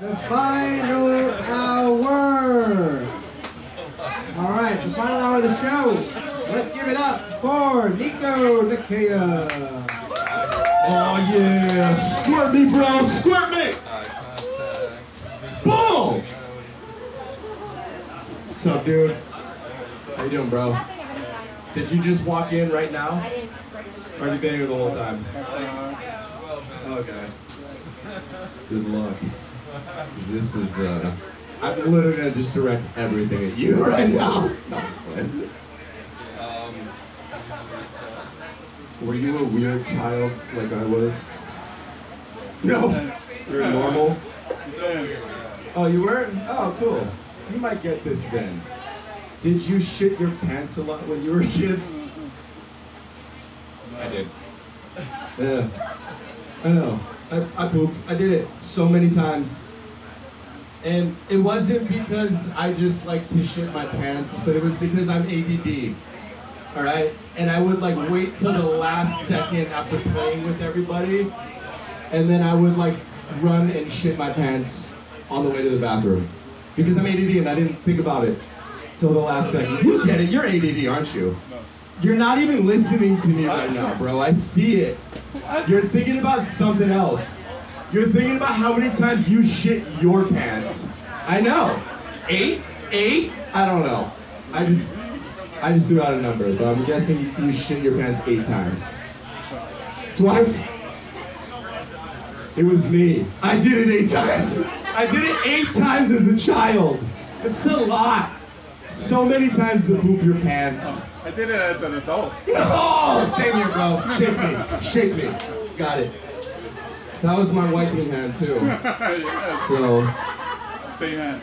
The final hour. All right, the final hour of the show. Let's give it up for Niko Nikea. Oh yeah, squirt me, bro, squirt me. Boom. What's up, dude? How you doing, bro? Did you just walk in right now? Or have you been here the whole time? Okay. Good luck. This is, I'm literally gonna just direct everything at you right now. No, I'm just playing. Were you a weird child like I was? No. You're normal? Oh, you were? Oh, cool. You might get this then. Did you shit your pants a lot when you were a kid? I did. Yeah. I know. I pooped. I did it so many times. And it wasn't because I just like to shit my pants, but it was because I'm ADD. Alright? And I would like wait till the last second after playing with everybody, and then I would like run and shit my pants on the way to the bathroom. Because I'm ADD and I didn't think about it till the last second. You get it, you're ADD, aren't you? You're not even listening to me right now, bro. I see it. You're thinking about something else. You're thinking about how many times you shit your pants. I know. 8? 8? I don't know. I just threw out a number, but I'm guessing you shit your pants 8 times. Twice? It was me. I did it 8 times. I did it 8 times as a child. It's a lot. So many times to poop your pants. I did it as an adult. Oh, same here, bro. Shake me. Shake me. Got it. That was my wiping hand, too. Yes. So. Same hand.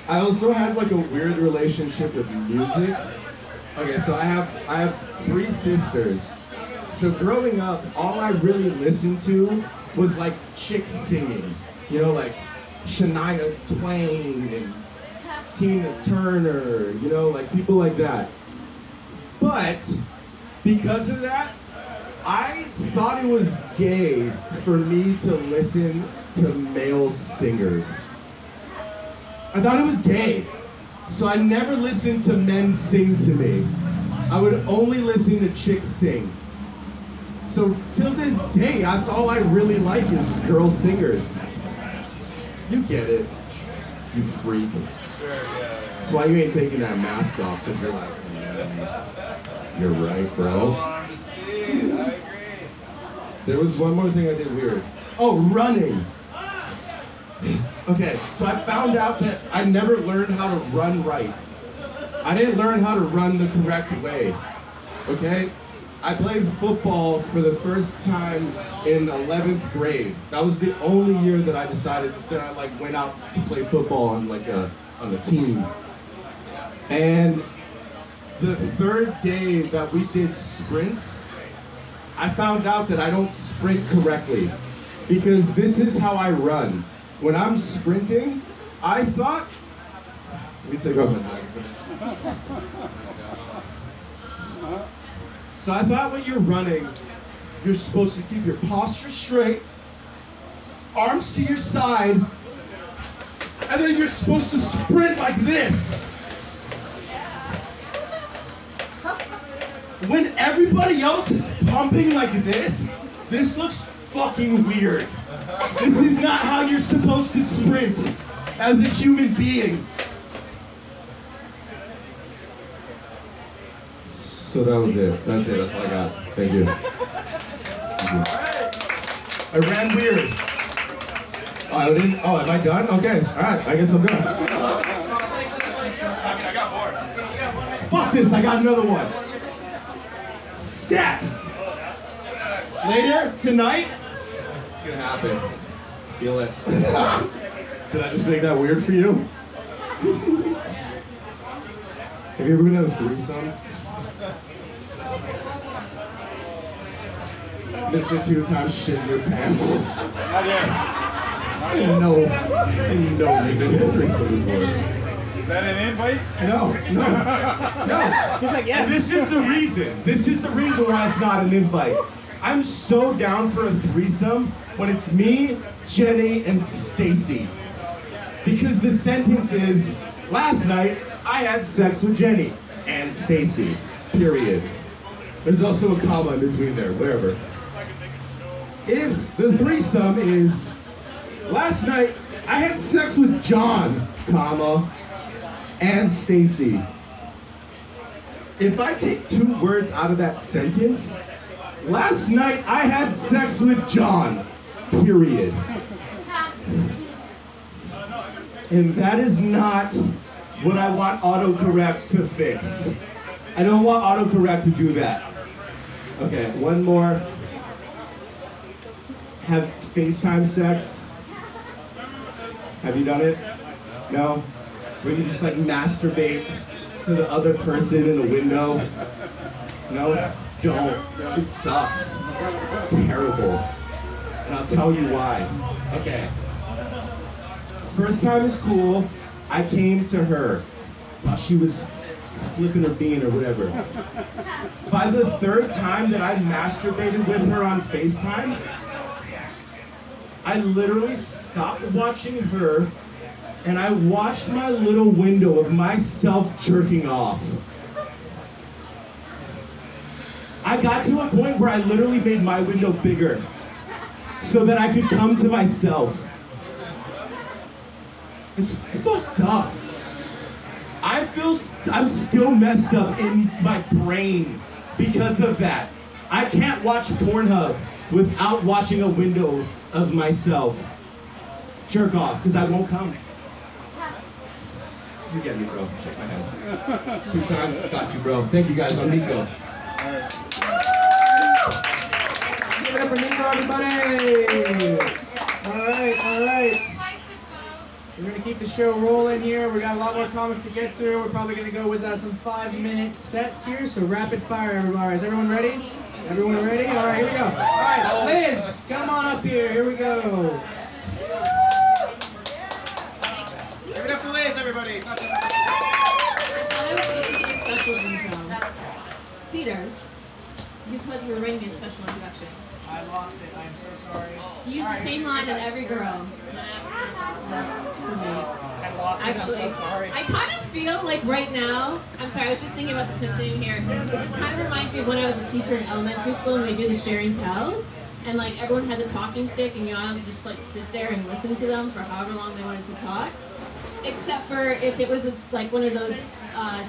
I also had like a weird relationship with music. Okay, so I have 3 sisters. So growing up, all I really listened to was like chicks singing. You know, like Shania Twain and Tina Turner, you know, like people like that. But because of that, I thought it was gay for me to listen to male singers. I thought it was gay. So I never listened to men sing to me. I would only listen to chicks sing. So till this day, that's all I really like is girl singers. You get it, you freak. Sure, yeah. That's why you ain't taking that mask off, because you're like, you're right, bro. I agree. There was one more thing I did weird. Oh, running. Okay, so I found out that I never learned how to run right. I didn't learn how to run the correct way, okay? I played football for the first time in 11th grade. That was the only year that I decided that I like went out to play football on like on a team. And the 3rd day that we did sprints, I found out that I don't sprint correctly, because this is how I run. When I'm sprinting, I thought, let me take off my jacket for this. So I thought when you're running, you're supposed to keep your posture straight, arms to your side, and then you're supposed to sprint like this. When everybody else is pumping like this looks fucking weird. This is not how you're supposed to sprint as a human being. So that was it. That's it. That's all I got. Thank you. I ran weird. Oh, I didn't. Oh, am I done? Okay. All right. I guess I'm done. I got more. Fuck this. I got another one. Sex. Later tonight. It's gonna happen. Feel it. Did I just make that weird for you? Have you ever been to a threesome? Mr. 2 times shit in your pants. Not yet. I didn't know you've been to a threesome before. Is that an invite? No. He's like, yes. This is the reason. This is the reason why it's not an invite. I'm so down for a threesome when it's me Jenny and Stacy. Because the sentence is, last night I had sex with Jenny and Stacy, period. There's also a comma in between there, whatever. If the threesome is, last night I had sex with John, comma, and Stacy. If I take 2 words out of that sentence, last night I had sex with John, period. And that is not what I want autocorrect to fix. I don't want autocorrect to do that. Okay, one more. Have FaceTime sex? Have you done it? No? Where you just like masturbate to the other person in the window? No? Don't. It sucks. It's terrible. And I'll tell you why. Okay. First time is cool. I came to her while she was flipping her bean or whatever. By the 3rd time that I masturbated with her on FaceTime, I literally stopped watching her and I watched my little window of myself jerking off. I got to a point where I literally made my window bigger so that I could come to myself. It's fucked up. I'm still messed up in my brain because of that. I can't watch Pornhub without watching a window of myself jerk off, because I won't come. You get me, bro. Shake my hand. 2 times, got you, bro. Thank you guys. I'm Niko. Give it up for Niko, everybody! All right. We're going to keep the show rolling here. We got a lot more comics to get through. We're probably going to go with some 5-minute sets here, so rapid fire, everybody. Is everyone ready? Everyone ready? All right, here we go. All right, Liz, come on up here. Here we go. Give it up for Liz, everybody. Peter, you said you were writing a special introduction. I lost it. I'm so sorry. You use the same line in every girl. I lost it. I'm so sorry. I kind of feel like right now, I'm sorry, I was just thinking about this just sitting here. This kind of reminds me of when I was a teacher in elementary school and they do the sharing tells. And like everyone had the talking stick and you all just like sit there and listen to them for however long they wanted to talk. Except for if it was like one of those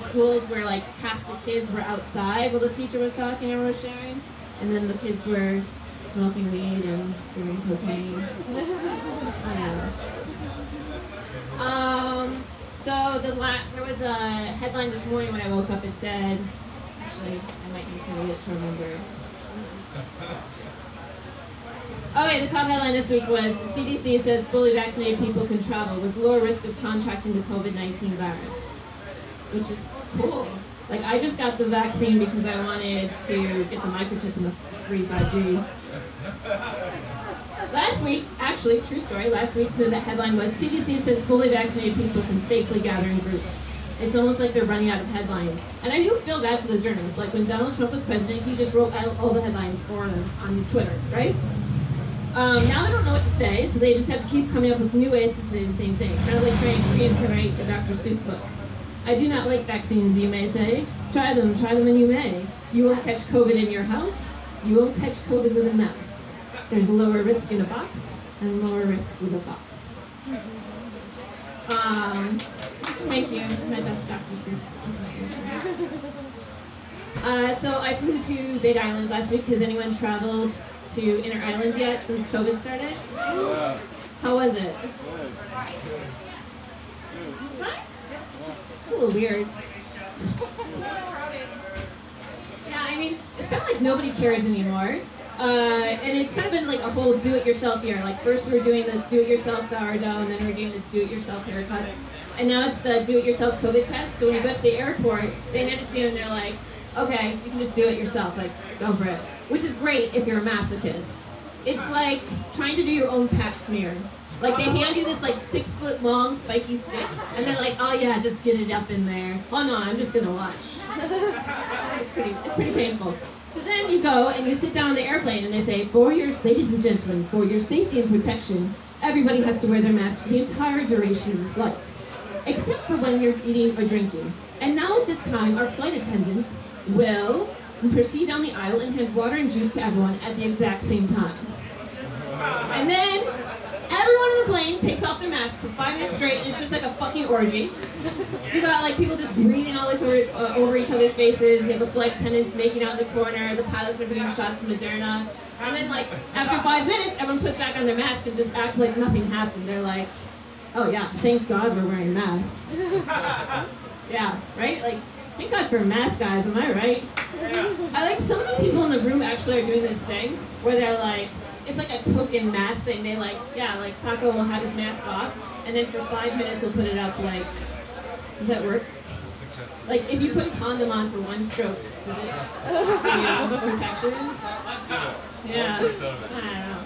schools where like half the kids were outside while the teacher was talking and everyone was sharing. And then the kids were smoking weed and doing cocaine. So there was a headline this morning when I woke up. It said, actually, I might need to read it to remember. Okay, the top headline this week was, the CDC says fully vaccinated people can travel with lower risk of contracting the COVID-19 virus, which is cool. Like, I just got the vaccine because I wanted to get the microchip and the free 5G. Last week, actually, true story, last week the headline was, CDC says fully vaccinated people can safely gather in groups. It's almost like they're running out of headlines. And I do feel bad for the journalists. Like, when Donald Trump was president, he just wrote out all the headlines for them on his Twitter, right? Now they don't know what to say, so they just have to keep coming up with new ways to say the same thing. Kind of like trying to write a Dr. Seuss book. I do not like vaccines, you may say. Try them and you may. You won't catch COVID in your house. You won't catch COVID with a mouse. There's lower risk in a box and lower risk with a box. Thank you. My best Dr. Seuss. So I flew to Big Island last week. Has anyone traveled to Inner Island yet since COVID started? Yeah. How was it? It's a little weird. Yeah, I mean, it's kind of like nobody cares anymore. And it's kind of been like a whole do-it-yourself year. Like first we were doing the do-it-yourself sourdough, and then we're doing the do-it-yourself haircut. And now it's the do-it-yourself COVID test. So when you go to the airport, they hand it to you and they're like, okay, you can just do it yourself. Like, go for it. Which is great if you're a masochist. It's like trying to do your own pap smear. Like they hand you this like 6-foot-long spiky stick, and they're like, oh yeah, just get it up in there. Oh no, I'm just gonna watch. It's pretty painful. So then you go and you sit down on the airplane and they say, ladies and gentlemen, for your safety and protection, everybody has to wear their mask for the entire duration of the flight, except for when you're eating or drinking. And now at this time, our flight attendants will proceed down the aisle and hand water and juice to everyone at the exact same time. And then everyone on the plane takes off their mask for 5 minutes straight, and it's just like a fucking orgy. You got like people just breathing all over each other's faces. You have the flight attendants making out in the corner. The pilots are doing shots of Moderna. And then like after 5 minutes, everyone puts back on their mask and just acts like nothing happened. They're like, oh yeah, thank God we're wearing masks. Yeah, right? Like, thank God for a mask, guys. Am I right? I like some of the people in the room actually are doing this thing where they're like, it's like a token mask thing. They like, yeah, like Paco will have his mask off, and then for 5 minutes he'll put it up. Like, does that work? Like, if you put a condom on for 1 stroke, does it, protection? Yeah, I don't know.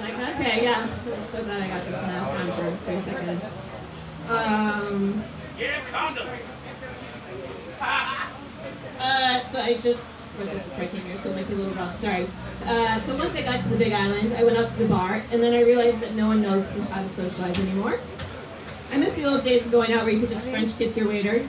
Like, okay, yeah. So glad I got this mask on for 3 seconds. Yeah, condoms. So I just wrote this before I came here, so it might be a little rough. Sorry. So once I got to the Big Island, I went out to the bar, and then I realized that no one knows how to socialize anymore. I miss the old days of going out where you could just French kiss your waiter.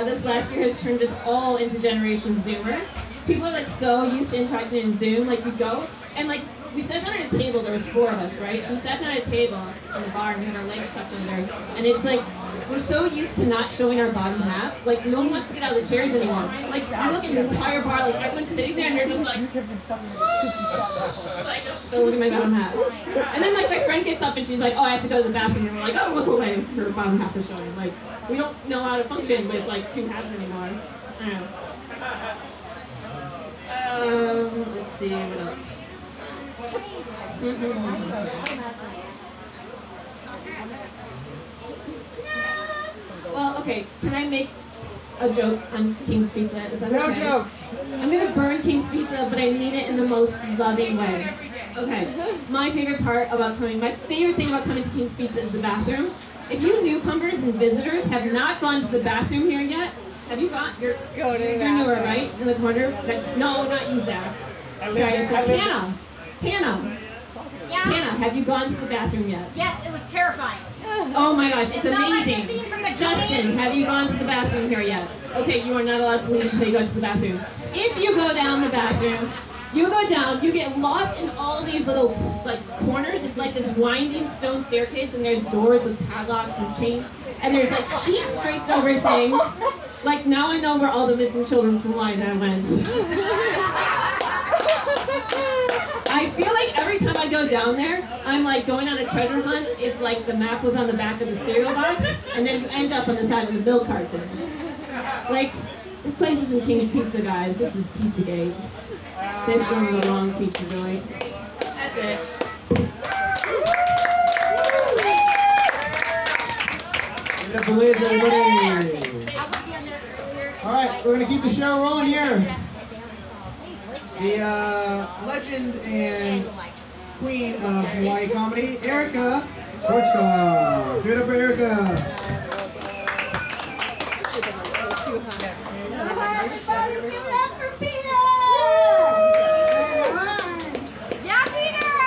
This last year has turned us all into Generation Zoomer. People are like so used to interacting in Zoom, like you go, and like we sat down at a table, there was 4 of us, right? So we sat down at a table in the bar and we had our legs tucked under, and it's like, we're so used to not showing our bottom half, like no one wants to get out of the chairs anymore. Like you look at the entire bar, like everyone's sitting there and you're just like, don't look at my bottom half. And then like my friend gets up and she's like, oh, I have to go to the bathroom, and we're like, oh, look away, her bottom half is showing. Like, we don't know how to function with like 2 halves anymore. I don't know. Let's see, what else? Well, okay, can I make a joke on King's Pizza? Is that okay? No jokes. I'm gonna burn King's Pizza, but I mean it in the most loving way. Okay, my favorite thing about coming to King's Pizza is the bathroom. If you newcomers and visitors have not gone to the bathroom here yet, have you gone? You're newer, right? In the corner? No, not you, Zach. Sorry, Hannah. Yeah. Hannah, have you gone to the bathroom yet? Yes, it was terrifying. Oh my gosh, it's Not like the amazing. scene from the Justin, have you gone to the bathroom here yet? Okay, you are not allowed to leave until you go to the bathroom. If you go down the bathroom, you go down, you get lost in all these little like corners. It's like this winding stone staircase, and there's doors with padlocks and chains, and there's like sheets draped over things. Like now I know where all the missing children from Lida went. I feel like every time I go down there, I'm like going on a treasure hunt if like the map was on the back of the cereal box, and then you end up on the side of the milk carton. Like, this place isn't King's Pizza, guys. This is Pizzagate. This one the wrong pizza joint. That's it. Give it up for Liz, everybody. All right, we're going to keep the show rolling here. The legend and queen of Hawaii comedy, Erika. Schwarzkopf. Give it up for Erika. Everybody give it up for Peter! Yeah, Peter!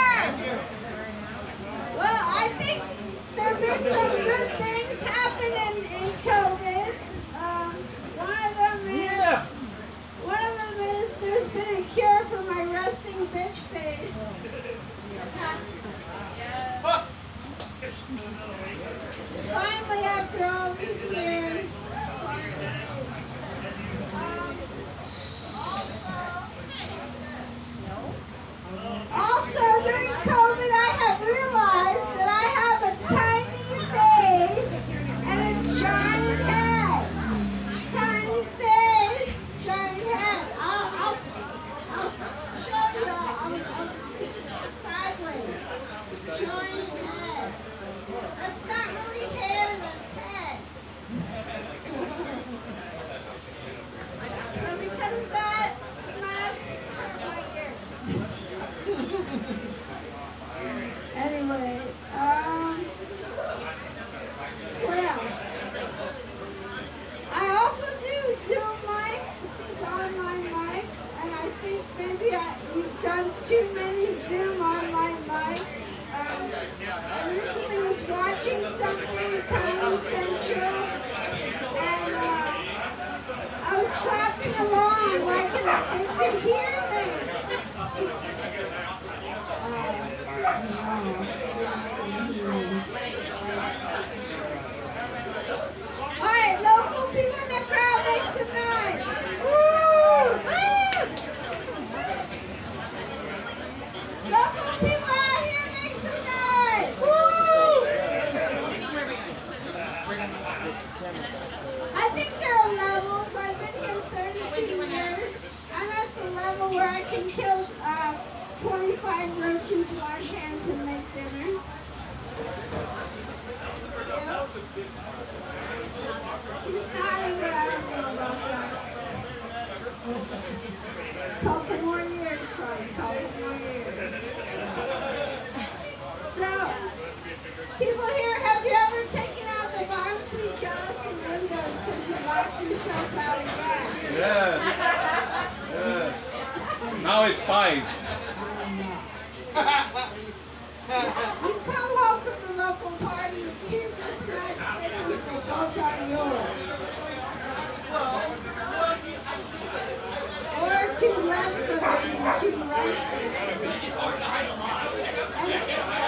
Well, I think there have been some good things happening in COVID. One of them is there's been a cure for my resting bitch face. Finally, after all these years. Also, during COVID, I have realized that I have a tiny face and a giant head. Tiny face, giant head. I'll show you. I'll do this sideways. many Zoom online mics. I recently was watching something at Comedy Central, and I was clapping along like they could hear me. Alright, local people in the crowd, make some noise. Woo! Local people out here, make some noise. Woo! I think there are levels. I've been here 32 years. I'm at the level where I can kill 25 roaches, wash hands, and make dinner. Yep. He's nodding, but I don't know about that. Couple more years, son. Couple more years. So, people here, have you ever taken out the bottom 3 jealousy windows because you locked yourself out again? Yes. Yes. Now it's 5. You come home from the local party with 2 mismatched stickers that both are yours. Or 2 left slippers and 2 right slippers. And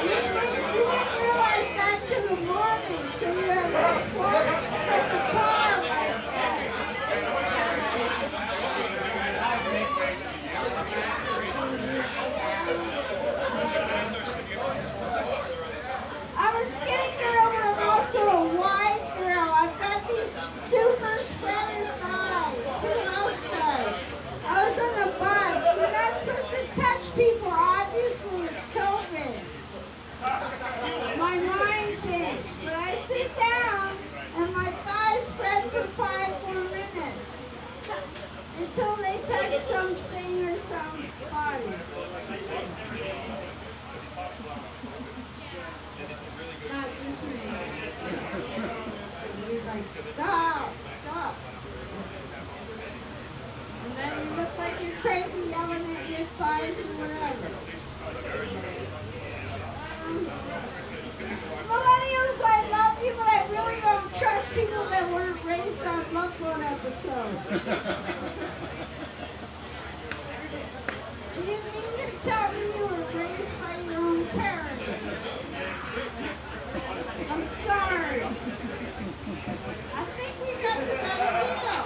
these things, you didn't realize that till the morning, so you have this walk from the car like that. I'm a skinny girl, but I'm also a wide girl. I've got these super spreader thighs. Who else does? I was on the bus. You're not supposed to touch people. Obviously, it's COVID. My mind thinks, but I sit down and my thighs spread for 5 more minutes until they touch something or somebody. It's not just me. He's like, stop, stop. And then you look like you're crazy yelling at your thighs or whatever. Millennials, I love you, but I really don't trust people that weren't raised on Love Boat episodes. Do you mean to tell me you were raised by your own parents? I'm sorry. I think we got the better deal.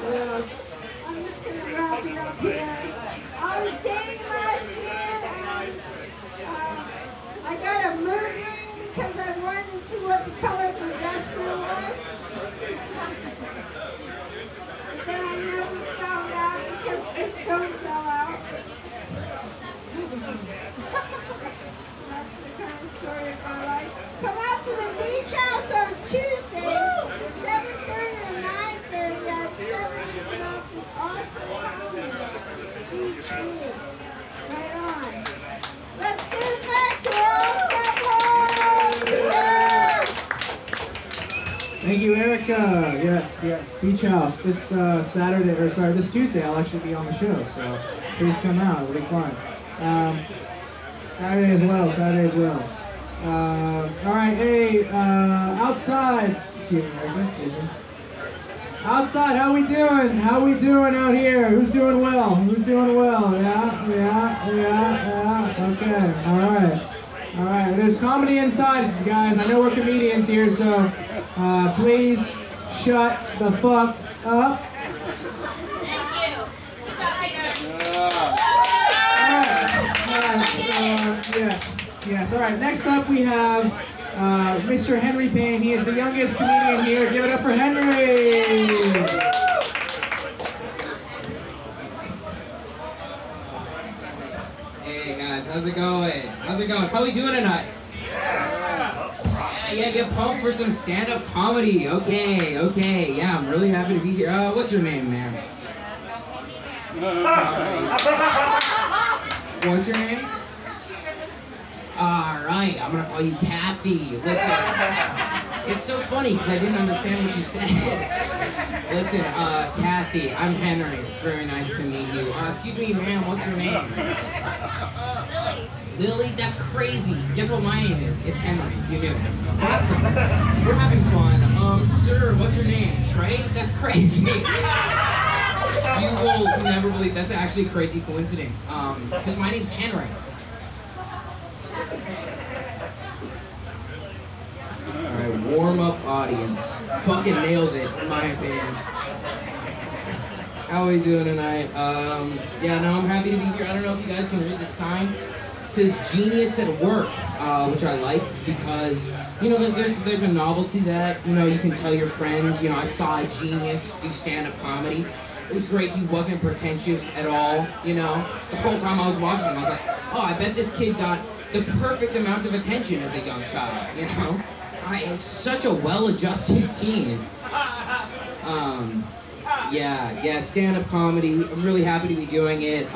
Yes. I'm just going to wrap it up here. I was dating last year, and I got a mood ring because I wanted to see what the color for Desperate was. But then I never found out because the stone fell out. That's the kind of story of my life. Come out to the beach house on Tuesdays, 7:30 and 9:30. I have 7 off the awesome comedy each week. Right on. Let's get it back to our old yeah. Thank you, Erika. Yes, yes. Beach House this Saturday, or sorry, this Tuesday. I'll actually be on the show, so please come out. It'll be fun. Saturday as well. Saturday as well. All right. Hey, outside. Excuse me, Erika. Excuse me. Outside, how we doing? How we doing out here? Who's doing well? Who's doing well? Yeah. Okay. All right. All right. There's comedy inside, guys. I know we're comedians here, so please shut the fuck up. Yes. All right. Next up, we have Mr. Henry Payne. He is the youngest comedian here. Give it up for Henry. Hey guys, how's it going? How's it going? How we doing tonight? Yeah, get pumped for some stand-up comedy. Okay. Yeah, I'm really happy to be here. What's your name, ma'am? What's your name? Alright, I'm gonna call you Kathy. Listen. It's so funny because I didn't understand what you said. Listen, Kathy, I'm Henry. It's very nice to meet you. Excuse me, ma'am, what's your name? Lily. Lily? That's crazy. Guess what my name is? It's Henry. You knew. Awesome. We're having fun. Sir, what's your name? Trey? That's crazy. You will never believe that's actually a crazy coincidence. Because my name's Henry. Alright, warm up audience. Fucking nailed it, in my opinion. How are we doing tonight? Yeah, no, I'm happy to be here. I don't know if you guys can read the sign. It says genius at work, which I like because, you know, there's a novelty that, you know, you can tell your friends, you know, I saw a genius do stand-up comedy. It was great. He wasn't pretentious at all, you know. The whole time I was watching him, I was like, oh, I bet this kid got the perfect amount of attention as a young child, you know. It's such a well-adjusted teen. Yeah, stand-up comedy. I'm really happy to be doing it.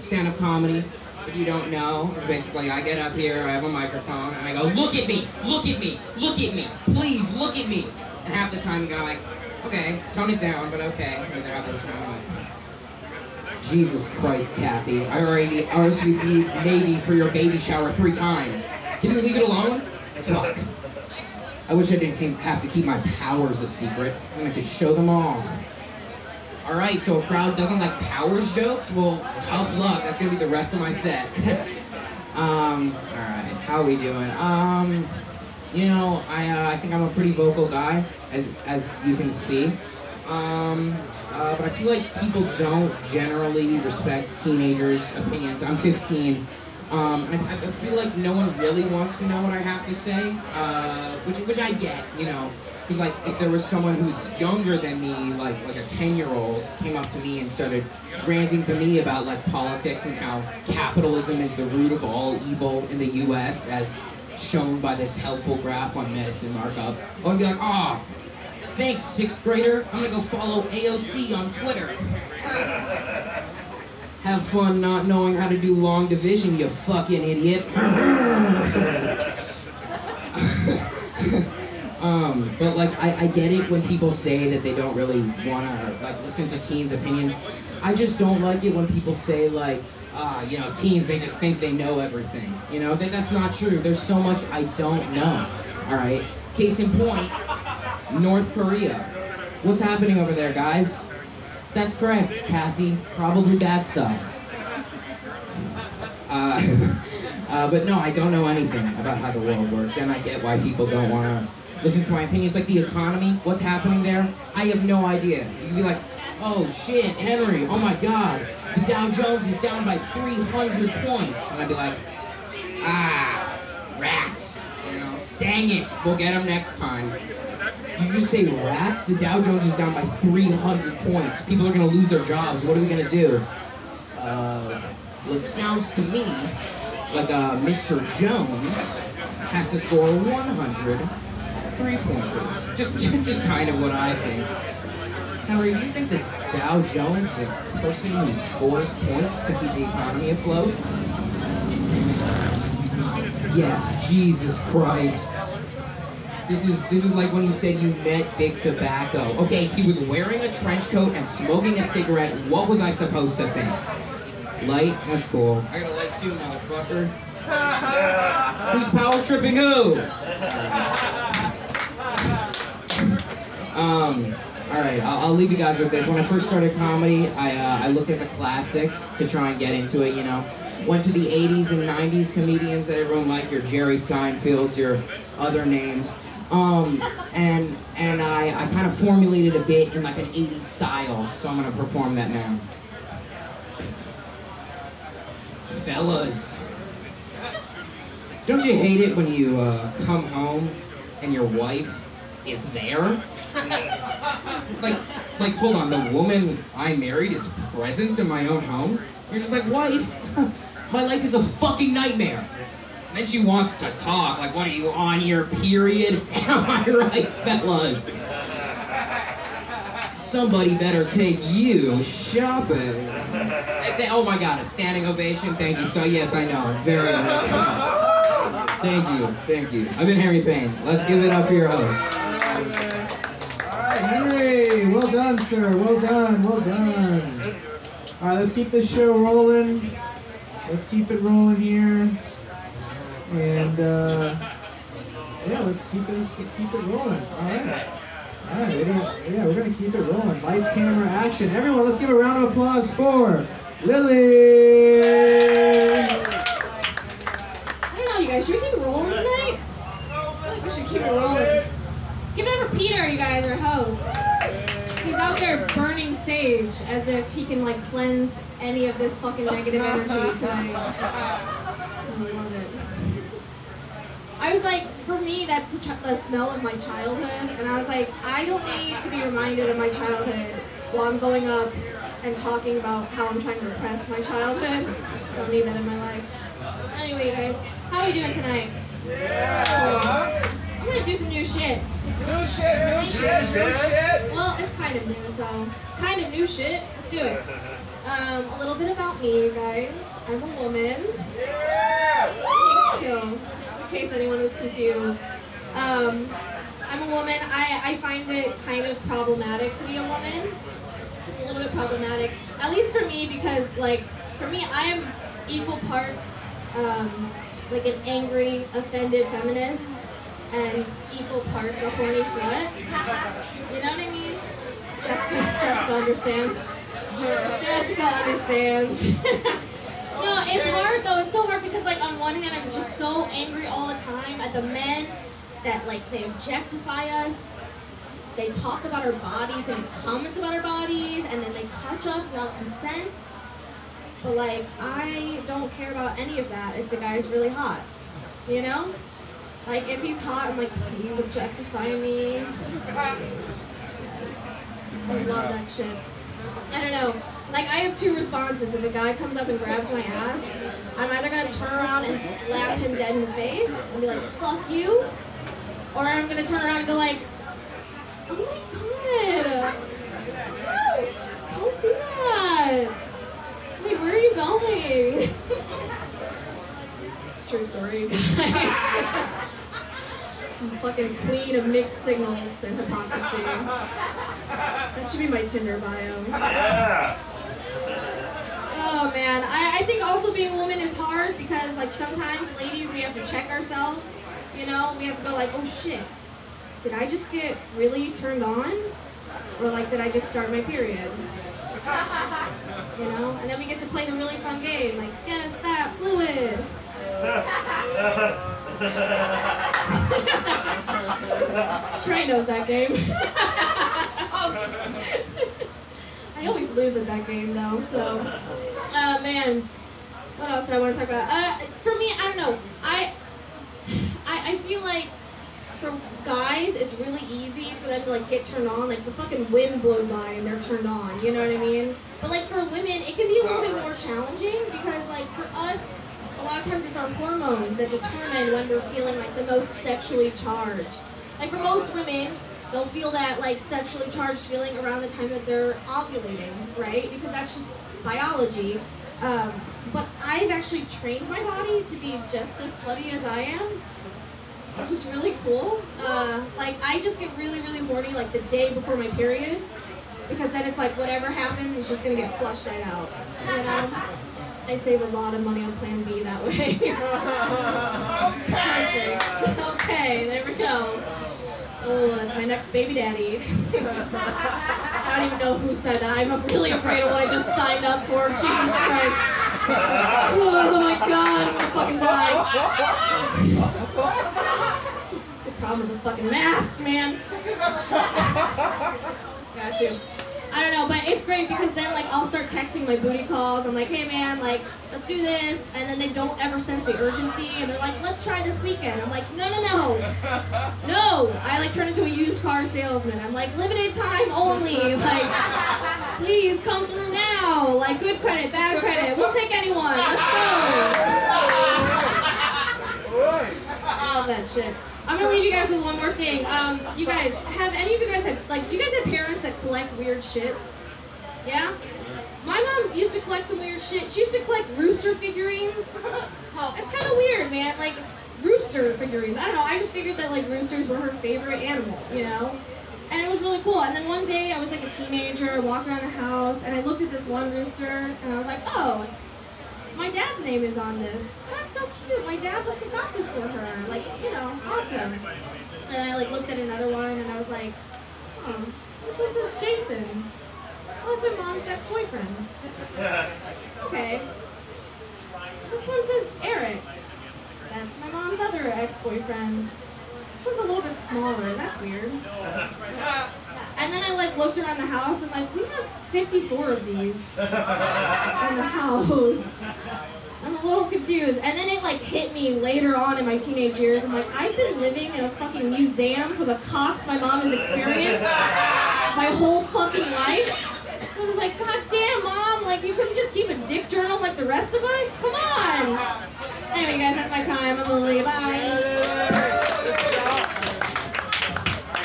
Stand-up comedy, if you don't know, is basically I get up here, I have a microphone, and I go, look at me, look at me, look at me, please look at me. And half the time you go like, okay, tone it down, but okay. And then half the time I'm like, Jesus Christ, Kathy, I already RSVP'd Navy for your baby shower 3 times. Can you leave it alone? Fuck. I wish I didn't have to keep my powers a secret, and I could show them all. Alright, so a crowd doesn't like powers jokes? Well, tough luck, that's gonna be the rest of my set. Alright, how are we doing? You know, I think I'm a pretty vocal guy, as you can see. But I feel like people don't generally respect teenagers' opinions. I'm 15. I feel like no one really wants to know what I have to say, which I get, you know. Because, like, if there was someone who's younger than me, like a 10-year-old, came up to me and started ranting to me about, like, politics and how capitalism is the root of all evil in the U.S., as shown by this helpful graph on medicine markup, I would be like, oh, thanks, 6th grader. I'm gonna go follow AOC on Twitter. Have fun not knowing how to do long division, you fucking idiot. But like, I get it when people say that they don't really wanna like listen to teens' opinions. I just don't like it when people say like, you know, teens, they just think they know everything. You know, that's not true. There's so much I don't know. All right. Case in point, North Korea. What's happening over there, guys? That's correct, Kathy. Probably bad stuff. But no, I don't know anything about how the world works, and I get why people don't want to listen to my opinions. Like the economy, what's happening there? I have no idea. You can be like, oh shit, Henry, oh my god, the Dow Jones is down by 300 points. And I'd be like, rats, you know, dang it, we'll get them next time. You just say rats? The Dow Jones is down by 300 points. People are gonna lose their jobs. What are we gonna do? Well, it sounds to me like Mr. Jones has to score 100 3-pointers. Just kind of what I think. Henry, do you think that Dow Jones is a person who scores points to keep the economy afloat? Yes, Jesus Christ. This is like when you said you met Big Tobacco. Okay, he was wearing a trench coat and smoking a cigarette. What was I supposed to think? Light? That's cool. I got a light too, motherfucker. Who's power tripping who? Alright, I'll leave you guys with this. When I first started comedy, I looked at the classics to try and get into it, you know. Went to the 80s and 90s comedians that everyone liked, your Jerry Seinfelds, your other names. And I kind of formulated a bit in like an 80s style, so I'm gonna perform that now. Fellas, don't you hate it when you come home and your wife is there? like, hold on, the woman I married is present in my own home? You're just like, wife, my life is a fucking nightmare. And then she wants to talk, like, what are you, on your period? Am I right, fellas? Somebody better take you shopping. Oh my god, a standing ovation, thank you. So yes, I know, very well. Thank you. I've been Henry Payne. Let's give it up for your host. All right, Henry. Well done, sir. Well done. Well done. All right, let's keep this show rolling. Let's keep it rolling here. And yeah, let's keep it rolling. All right. All right, we're gonna keep it rolling. Lights, camera, action. Everyone, let's give a round of applause for Lilly. I don't know, you guys. Should we keep it rolling tonight? I feel like we should keep it rolling. Give it up for Peter, you guys, our host. He's out there burning sage as if he can like cleanse any of this fucking negative energy tonight. I love it. I was like, for me, that's the smell of my childhood, and I was like, I don't need to be reminded of my childhood while I'm going up and talking about how I'm trying to repress my childhood. I don't need that in my life. Anyway, guys, how are we doing tonight? Yeah. I'm gonna do some new shit. New shit. Well, it's kind of new, so kind of new shit. Let's do it. A little bit about me, you guys. I'm a woman. Thank you. Just in case anyone was confused. I'm a woman. I find it kind of problematic to be a woman. It's a little bit problematic, at least for me, because like for me, I am equal parts like an angry, offended feminist and equal parts a horny slut. You know what I mean? Jessica understands. Jessica understands. No, it's hard though. It's so hard because like on one hand I'm just so angry all the time at the men that like they objectify us. They talk about our bodies, they make comments about our bodies, and then they touch us without consent. But like I don't care about any of that if the guy's really hot. You know? Like if he's hot, I'm like, please objectify me. I love that shit. I don't know. Like, I have two responses. If a guy comes up and grabs my ass, I'm either going to turn around and slap him dead in the face and be like, fuck you. Or I'm going to turn around and go like, oh my god. Don't do that. Wait, where are you going? It's a true story, guys. I'm fucking queen of mixed signals and hypocrisy. That should be my Tinder bio. Oh man, I think also being a woman is hard because like sometimes ladies we have to check ourselves, you know? We have to go like, oh shit, did I just get really turned on? Or like did I just start my period? You know? And then we get to play the really fun game, like guess that fluid. Trey knows that game. I always lose at that game though, so man, what else did I want to talk about? For me, I don't know. I feel like for guys it's really easy for them to like get turned on, like the fucking wind blows by and they're turned on, you know what I mean? But like for women it can be a little bit more challenging because like for us a lot of times it's our hormones that determine when we're feeling like the most sexually charged. Like for most women, they'll feel that like sexually charged feeling around the time that they're ovulating, right? Because that's just biology. But I've actually trained my body to be just as slutty as I am, which is really cool. Like I just get really, really horny like the day before my period, because then it's like whatever happens is just gonna get flushed right out, you know? I save a lot of money on Plan B that way. Okay, there we go. Oh, that's my next baby daddy. I don't even know who said that. I'm really afraid of what I just signed up for. Jesus Christ. Oh my god, I'm gonna fucking die. The problem with the fucking masks, man. Got you. I don't know, but it's great because then like I'll start texting my booty calls. I'm like, hey man, like let's do this, and then they don't ever sense the urgency, and they're like, let's try this weekend. I'm like, no. I like turn into a used car salesman. I'm like, limited time only. Like, please come through now. Like, good credit, bad credit. We'll take anyone. Let's go. I love that shit. I'm gonna leave you guys with one more thing. You guys, have any of you guys had, like, do you guys have parents that collect weird shit? Yeah? My mom used to collect some weird shit. She used to collect rooster figurines. It's kind of weird, man. Like, rooster figurines. I don't know, I just figured that like roosters were her favorite animal, you know? And it was really cool. And then one day I was like a teenager walking around the house and I looked at this one rooster and I was like, oh, my dad's name is on this. That's so cute. My dad must have got this for her. Like, you know, awesome. And I like looked at another one and I was like, oh, this one says Jason. Oh, that's my mom's ex-boyfriend. Okay. This one says Eric. That's my mom's other ex-boyfriend. This one's a little bit smaller. That's weird. And then I like looked around the house and like, we have 54 of these in the house. I'm a little confused. And then it like hit me later on in my teenage years. I'm like, I've been living in a fucking museum for the cocks my mom has experienced my whole fucking life. I was like, God damn, Mom, like you couldn't just keep a dick journal like the rest of us? Come on. Anyway, guys, that's my time. I'm Lilly. Bye.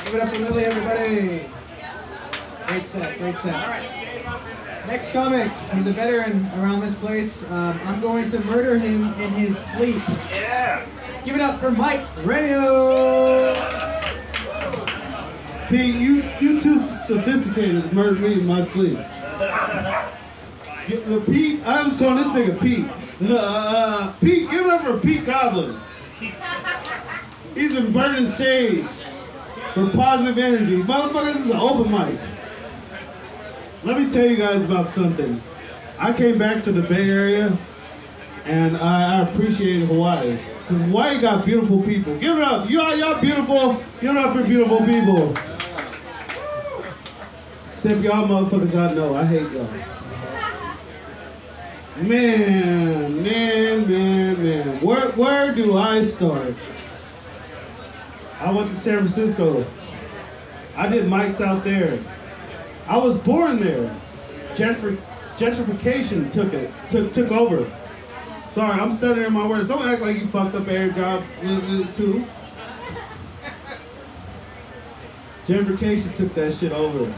Give it up for Lilly, everybody. Great set, great set. All right. Next comic, he's a veteran around this place. I'm going to murder him in his sleep. Yeah. Give it up for Mike Rayo. Pete, you too sophisticated to murder me in my sleep. Pete, I was calling this nigga Pete. Pete, give it up for Pete Goblin. He's in burning sage for positive energy. Motherfucker, this is an open mic. Let me tell you guys about something. I came back to the Bay Area and I appreciate Hawaii. Because Hawaii got beautiful people. Give it up. Y'all beautiful. Give it up for beautiful people. Except y'all motherfuckers I know. I hate y'all. Man. Where do I start? I went to San Francisco. I did mics out there. I was born there. Gentrification took over. Sorry, I'm stuttering my words. Don't act like you fucked up air job too. Gentrification took that shit over.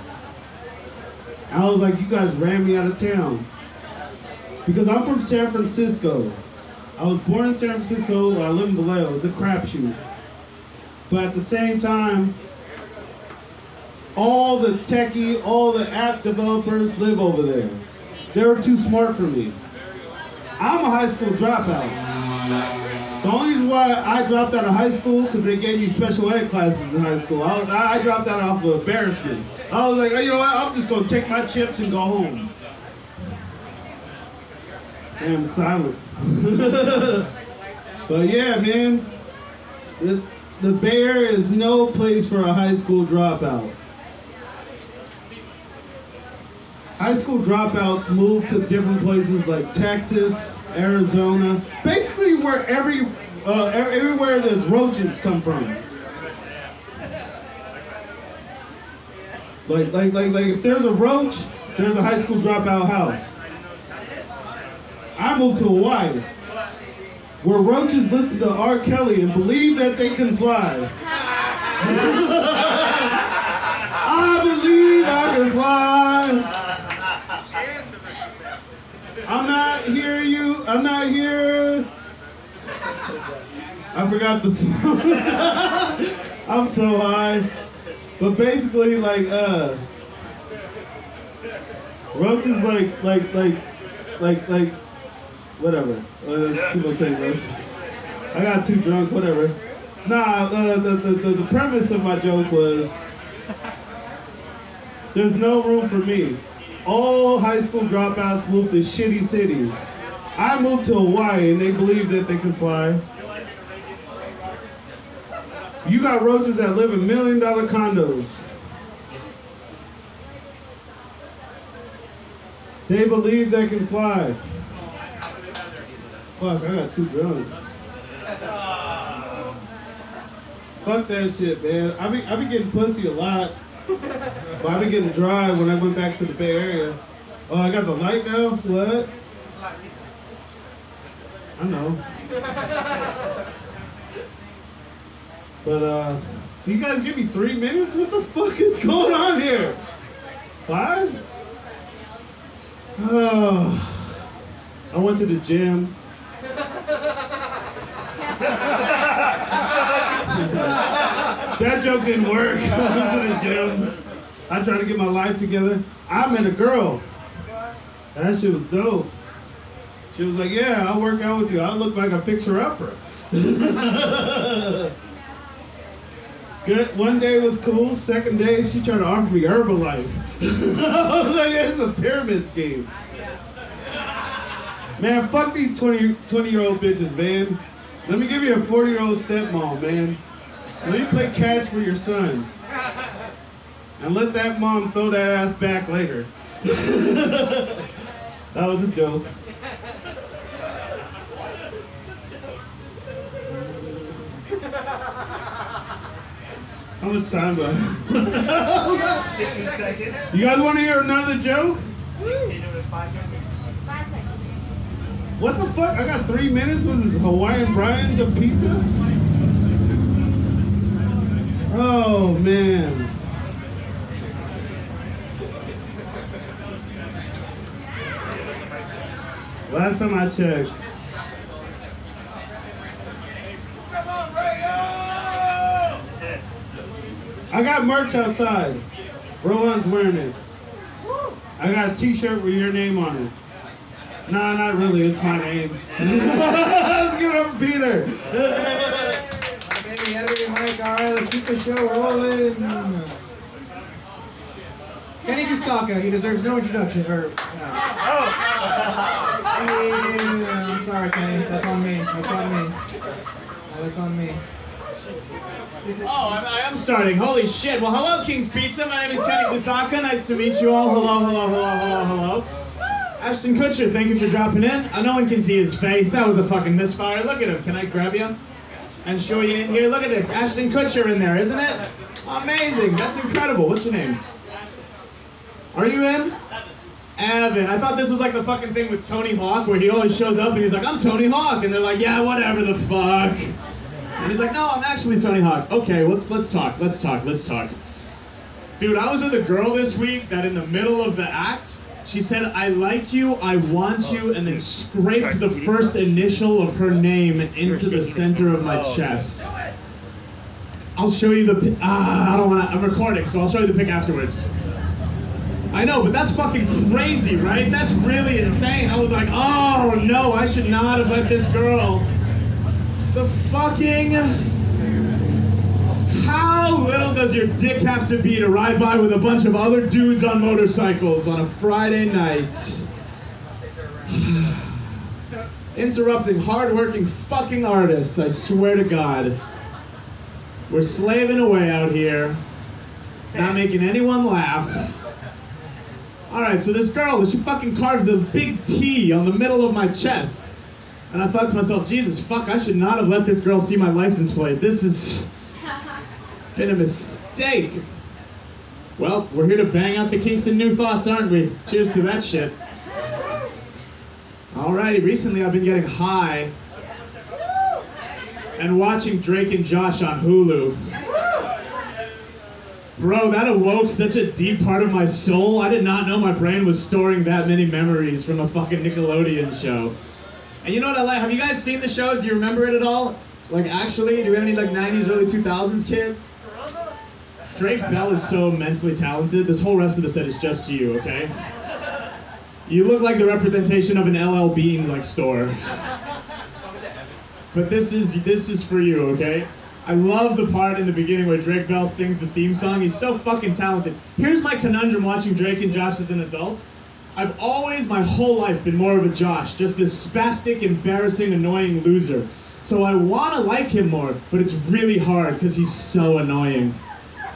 I was like, you guys ran me out of town. Because I'm from San Francisco. I was born in San Francisco, I live in Vallejo. It's a crapshoot. But at the same time, all the techie, all the app developers live over there. They were too smart for me. I'm a high school dropout. The only reason why I dropped out of high school because they gave me special ed classes in high school. I dropped out off of embarrassment. I was like, you know what? I'm just gonna take my chips and go home. And I'm silent. But yeah, man, the Bay Area is no place for a high school dropout. High school dropouts move to different places like Texas, Arizona, basically where everywhere there's roaches come from. Like if there's a roach, there's a high school dropout house. I moved to Hawaii, where roaches listen to R. Kelly and believe that they can fly. I believe I can fly. I'm not here, you. I'm not here. I forgot the song. I'm so high. But basically, like, roaches like, whatever. People say roaches. I got too drunk, whatever. Nah, the premise of my joke was, there's no room for me. All high school dropouts moved to shitty cities. I moved to Hawaii and they believe that they can fly. You got roaches that live in $1 million condos. They believe they can fly. Fuck, I got too drunk. Fuck that shit, man. I be getting pussy a lot. But I've been getting dry when I went back to the Bay Area. Oh, I got the light now? What? I know. But, you guys give me 3 minutes? What the fuck is going on here? 5? Oh, I went to the gym. joke didn't work. I went to the gym. I tried to get my life together. I met a girl. That shit was dope. She was like, yeah, I'll work out with you. I look like a fixer-upper. Good. One day was cool. Second day, she tried to offer me Herbalife. I was like, it's a pyramid scheme. Man, fuck these 20-year-old bitches, man. Let me give you a 40-year-old stepmom, man. Let me play catch for your son. And let that mom throw that ass back later. That was a joke. How much time do I have? 15 seconds. You guys want to hear another joke? 5 seconds. What the fuck? I got 3 minutes with this Hawaiian Brian's of pizza? Oh, man. Last time I checked. Come on, Rayo! I got merch outside. Rowan's wearing it. I got a t-shirt with your name on it. Nah, not really. It's my name. Let's give it up for Peter. Maybe editing mic. All right, let's keep the show rolling. Kenny Kusaka, he deserves no introduction. Or, yeah, I'm sorry, Kenny. That's on me. That's on me. That's on me. Oh, I am starting. Holy shit. Well, hello, King's Pizza. My name is Kenny Kusaka. Nice to meet you all. Hello, hello, hello, hello, hello. Ashton Kutcher, thank you for dropping in. No one can see his face. That was a fucking misfire. Look at him. Can I grab you and show you in here? Look at this. Ashton Kutcher in there, isn't it? Amazing. That's incredible. What's your name? Are you in? Evan. I thought this was like the fucking thing with Tony Hawk where he always shows up and he's like, I'm Tony Hawk. And they're like, yeah, whatever the fuck. And he's like, no, I'm actually Tony Hawk. Okay, let's talk. Dude, I was with a girl this week that in the middle of the act, she said, I like you, I want you, and then scraped the first initial of her name into the center of my chest. I'll show you the I don't want to, I'm recording, so I'll show you the pic afterwards. I know, but that's fucking crazy, right? That's really insane. I was like, oh no, I should not have let this girl. The fucking... How little does your dick have to be to ride by with a bunch of other dudes on motorcycles on a Friday night? Interrupting hard-working fucking artists, I swear to God. We're slaving away out here, not making anyone laugh. Alright, so this girl, she fucking carves a big T on the middle of my chest. And I thought to myself, Jesus, fuck, I should not have let this girl see my license plate. This has been a mistake. Well, we're here to bang out the kinks and new thoughts, aren't we? Cheers to that shit. Alrighty, recently I've been getting high and watching Drake and Josh on Hulu. Bro, that awoke such a deep part of my soul. I did not know my brain was storing that many memories from a fucking Nickelodeon show. And you know what I like? Have you guys seen the show? Do you remember it at all? Like, actually, do we have any, like, 90s, early 2000s kids? Drake Bell is so immensely talented. This whole rest of the set is just you, okay? You look like the representation of an LL Bean, like, store. But this is for you, okay? I love the part in the beginning where Drake Bell sings the theme song. He's so fucking talented. Here's my conundrum watching Drake and Josh as an adult. I've always, my whole life, been more of a Josh, just this spastic, embarrassing, annoying loser. So I want to like him more, but it's really hard because he's so annoying.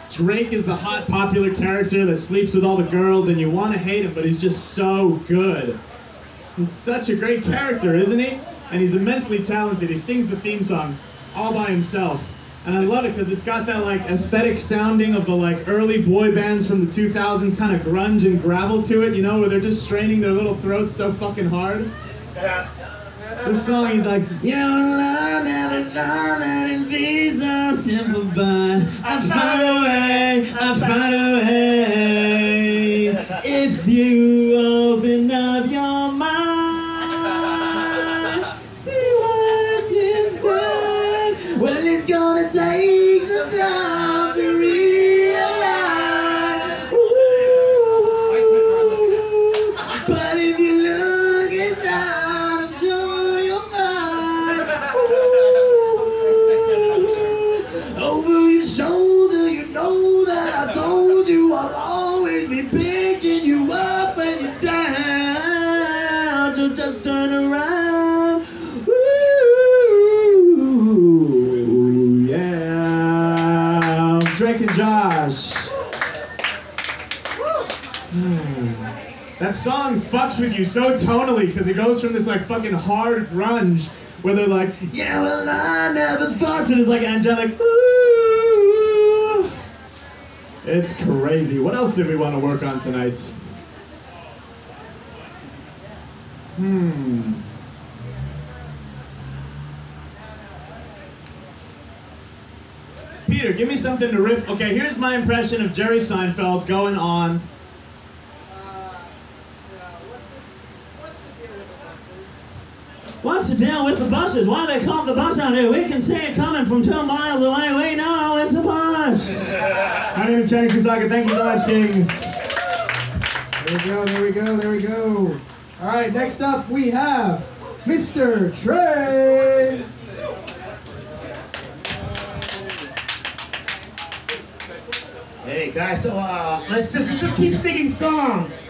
Drake is the hot, popular character that sleeps with all the girls, and you want to hate him, but he's just so good. He's such a great character, isn't he? And he's immensely talented. He sings the theme song all by himself. And I love it because it's got that like aesthetic sounding of the like early boy bands from the 2000s, kind of grunge and gravel to it, you know, where they're just straining their little throats so fucking hard. This song, he's like, your love never thought that it be so simple, but I find a way, if you open up your mind, see what's inside. Well, it's gonna take some time to That song fucks with you so tonally because it goes from this like fucking hard grunge where they're like, yeah, well, I never thought, to this like angelic, ooh. It's crazy. What else did we want to work on tonight? Peter, give me something to riff. Okay, here's my impression of Jerry Seinfeld going on. What's the deal with the buses? Why they call the bus out here? We can see it coming from 2 miles away. We know it's a bus. My name is Kenny Kusaka. Thank you so much, Kings. There we go, there we go, there we go. All right, next up we have Mr. Trey. Hey guys, so let's just keep singing songs.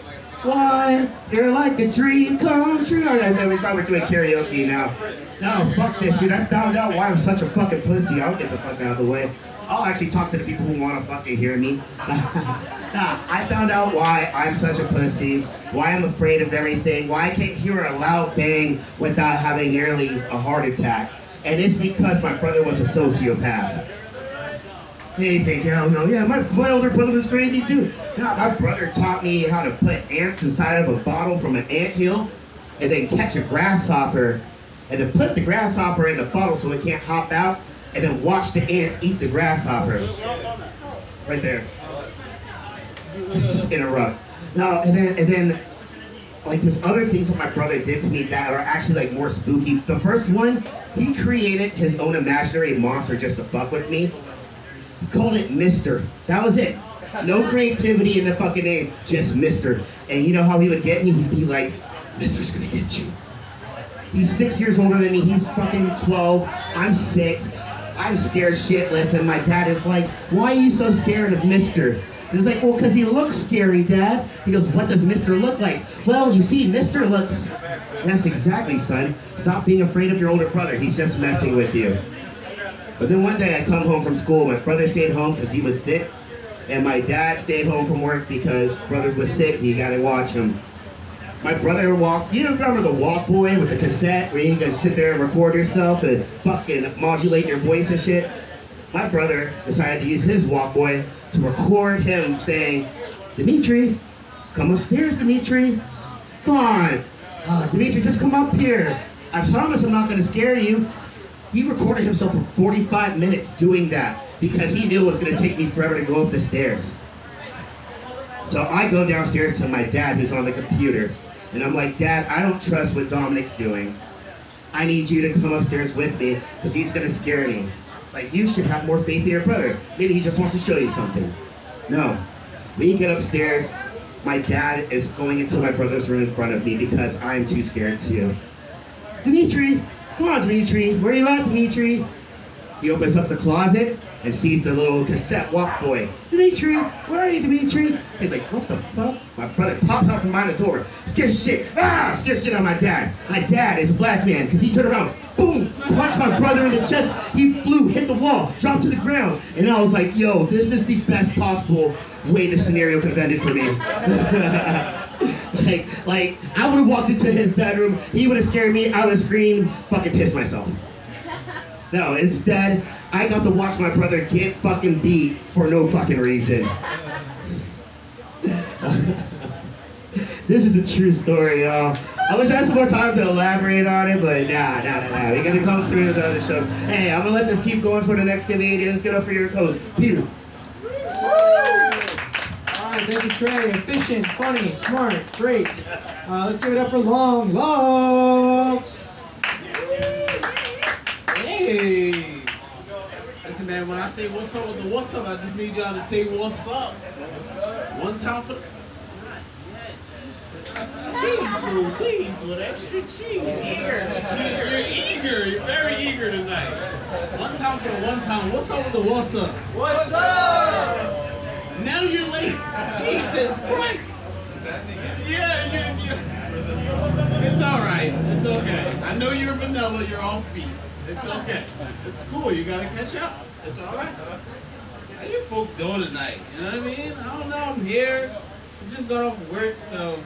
Why you're like a dream come true. And then we thought we were doing karaoke now. No, fuck this, dude. I found out why I'm such a fucking pussy. I'll get the fuck out of the way. I'll actually talk to the people who want to fucking hear me. Nah, I found out why I'm such a pussy, why I'm afraid of everything, why I can't hear a loud bang without having nearly a heart attack. And it's because my brother was a sociopath. Hey, think, hell no. Yeah, my older brother was crazy too. Nah, my brother taught me how to put ants inside of a bottle from an anthill and then catch a grasshopper and then put the grasshopper in the bottle so it can't hop out and then watch the ants eat the grasshopper. Right there. Let's just interrupt. No, and then like there's other things that my brother did to me that are actually like more spooky. The first one, he created his own imaginary monster just to fuck with me. He called it Mister. That was it. No creativity in the fucking name, just Mister. And you know how he would get me? He'd be like, Mister's gonna get you. He's 6 years older than me. He's fucking 12. I'm 6. I'm scared shitless. And my dad is like, why are you so scared of Mister? And he's like, well, because he looks scary, Dad. He goes, what does Mister look like? Well, you see, Mister looks... Yes, exactly, son. Stop being afraid of your older brother. He's just messing with you. But then one day I come home from school. My brother stayed home because he was sick. And my dad stayed home from work because brother was sick. You gotta watch him. My brother walked, you remember the Walk Boy with the cassette where you can sit there and record yourself and fucking modulate your voice and shit? My brother decided to use his Walk Boy to record him saying, Dimitri, come upstairs, Dimitri. Come on. Dimitri, just come up here. I promise I'm not gonna scare you. He recorded himself for 45 minutes doing that because he knew it was gonna take me forever to go up the stairs. So I go downstairs to my dad who's on the computer and I'm like, Dad, I don't trust what Dominic's doing. I need you to come upstairs with me because he's gonna scare me. It's like, you should have more faith in your brother. Maybe he just wants to show you something. No, we get upstairs. My dad is going into my brother's room in front of me because I'm too scared to. Dimitri, come on, Dimitri. Where are you at, Dimitri? He opens up the closet and sees the little cassette Walk Boy. Dimitri, where are you, Dimitri? He's like, what the fuck? My brother pops out from behind the door. Scares shit. Scares shit on my dad. My dad is a black man because he turned around, boom, punched my brother in the chest. He flew, hit the wall, dropped to the ground. And I was like, yo, this is the best possible way the scenario could have ended for me. like, I would have walked into his bedroom, he would have scared me, I would have screamed, fucking pissed myself. No, instead, I got to watch my brother get fucking beat for no fucking reason. This is a true story, y'all. I wish I had some more time to elaborate on it, but nah. We're gonna come through the other shows. Hey, I'm gonna let this keep going for the next comedian. Let's get up for your host, Peter. Alright, thank you, Trey. Efficient, funny, smart, great. Let's give it up for Long. Hey! Listen, man, when I say what's up with the what's up, I just need y'all to say what's up. One time for the... Cheese food, please, with extra cheese. You're eager. You're very eager tonight. One time for the one time. What's up with the what's up? What's up? Now you're late. Jesus Christ. Yeah. It's all right. It's okay. I know you're vanilla. You're off beat. It's okay. It's cool. You gotta catch up. It's all right. How you folks doing tonight? You know what I mean? I don't know. I'm here. I just got off work, so